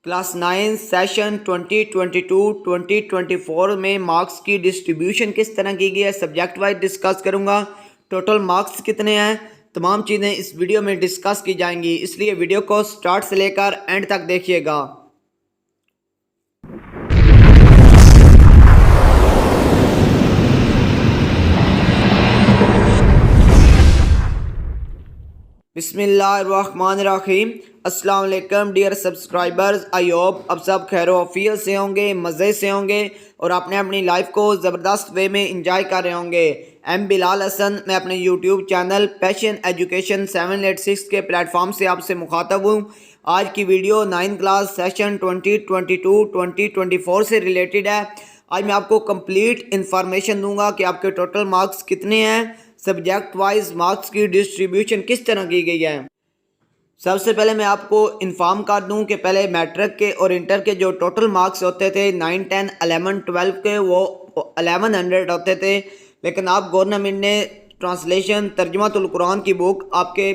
Class 9 session 2022-2024 में marks की distribution किस तरह की गई है सब्जेक्ट वाइज डिस्कस करूंगा। टोटल मार्क्स कितने हैं, तमाम चीज़ें इस वीडियो में डिस्कस की जाएंगी, इसलिए वीडियो को स्टार्ट से लेकर एंड तक देखिएगा। बिस्मिल्लाहिर्रहमानिर्रहीम। अस्सलाम वालेकुम डियर सब्सक्राइबर्स, आई होप अब सब खैर वफियत से होंगे, मज़े से होंगे और अपने अपनी लाइफ को ज़बरदस्त वे में इंजॉय कर रहे होंगे। एम बिलाल हसन, मैं अपने यूट्यूब चैनल पैशन एजुकेशन 786 के प्लेटफॉर्म से आपसे मुखातब हूँ। आज की वीडियो 9 क्लास सेशन 2022-2024 से रिलेटेड है। आज मैं आपको कंप्लीट इन्फॉर्मेशन दूंगा कि आपके टोटल मार्क्स कितने हैं, सब्जेक्ट वाइज मार्क्स की डिस्ट्रीब्यूशन किस तरह की गई है। सबसे पहले मैं आपको इन्फॉर्म कर दूं कि पहले मैट्रिक के और इंटर के जो टोटल मार्क्स होते थे 9, 10, 11, 12 के वो 1100 होते थे, लेकिन आप गवर्नमेंट ने ट्रांसलेशन तर्जुमातुल कुरान की बुक आपके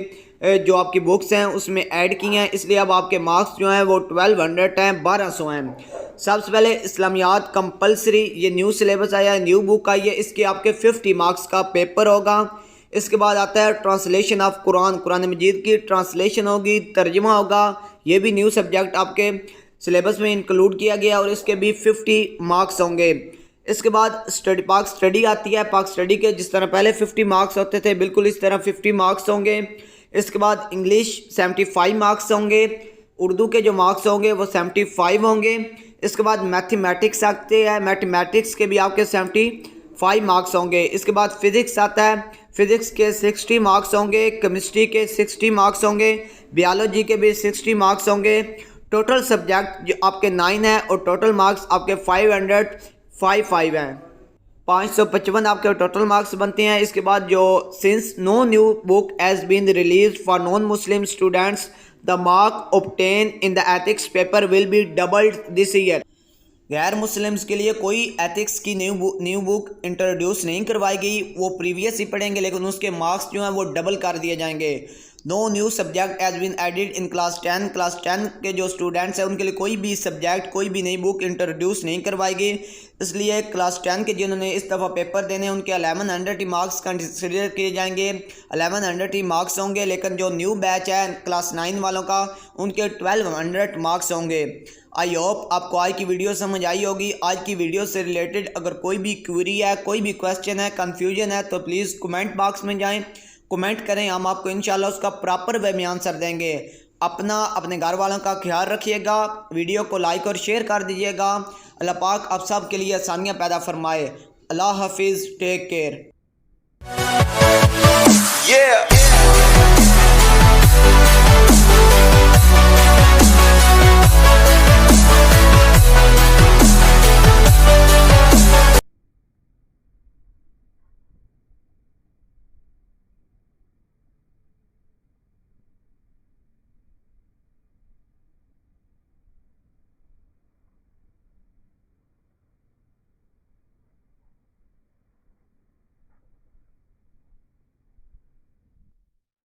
जो आपकी बुक्स हैं उसमें ऐड की हैं, इसलिए अब आपके मार्क्स जो हैं वो 1200 हैं, 1200 हैं। सबसे पहले इस्लामियात कंपलसरी, ये न्यू सिलेबस आया है, न्यू बुक आई है, इसके आपके 50 मार्क्स का पेपर होगा। इसके बाद आता है ट्रांसलेशन ऑफ कुरान, कुरान मजीद की ट्रांसलेशन होगी, तर्जुमा होगा, ये भी न्यू सब्जेक्ट आपके सिलेबस में इंक्लूड किया गया और इसके भी 50 मार्क्स होंगे। इसके बाद पाक स्टडी आती है, पाक स्टडी के जिस तरह पहले 50 मार्क्स होते थे बिल्कुल इस तरह 50 मार्क्स होंगे। इसके बाद इंग्लिश 75 मार्क्स होंगे, उर्दू के जो मार्क्स होंगे वो 75 होंगे। इसके बाद मैथमेटिक्स आते हैं, मैथमेटिक्स के भी आपके 75 मार्क्स होंगे। इसके बाद फिज़िक्स आता है, फिज़िक्स के 60 मार्क्स होंगे, केमिस्ट्री के 60 मार्क्स होंगे, बायोलॉजी के भी 60 मार्क्स होंगे। टोटल सब्जेक्ट जो आपके 9 है और टोटल मार्क्स आपके 555 हैं, 555 आपके टोटल मार्क्स बनते हैं। इसके बाद जो since no new book has been release for non Muslim students the mark obtain in the ethics paper will be doubled this year. गैर मुस्लिम्स के लिए कोई एथिक्स की न्यू बुक इंट्रोड्यूस नहीं करवाई गई, वो प्रीवियस ही पढ़ेंगे लेकिन उसके मार्क्स जो हैं वो डबल कर दिए जाएंगे। No new subject has been added in class 10, class 10 के जो स्टूडेंट्स हैं उनके लिए कोई भी सब्जेक्ट, कोई भी नई बुक इंट्रोड्यूस नहीं करवाई गई, इसलिए क्लास 10 के जिन्होंने इस दफ़ा पेपर देने उनके 1100 ही मार्क्स कंसिडर किए जाएंगे, 1100 ही मार्क्स होंगे। लेकिन जो न्यू बैच है क्लास 9 वालों का उनके 1200 मार्क्स होंगे। आई होप आपको आज की वीडियो समझ आई होगी। आज की वीडियो से रिलेटेड अगर कोई भी क्वेरी है, कोई भी क्वेश्चन है, कन्फ्यूजन है तो प्लीज़ कमेंट बॉक्स में जाएं, कमेंट करें, हम आपको इंशाल्लाह उसका प्रॉपर वे में आंसर देंगे। अपने घर वालों का ख्याल रखिएगा, वीडियो को लाइक और शेयर कर दीजिएगा। अल्लाह पाक आप सब के लिए आसानियाँ पैदा फरमाए। अल्लाह हाफिज़, टेक केयर।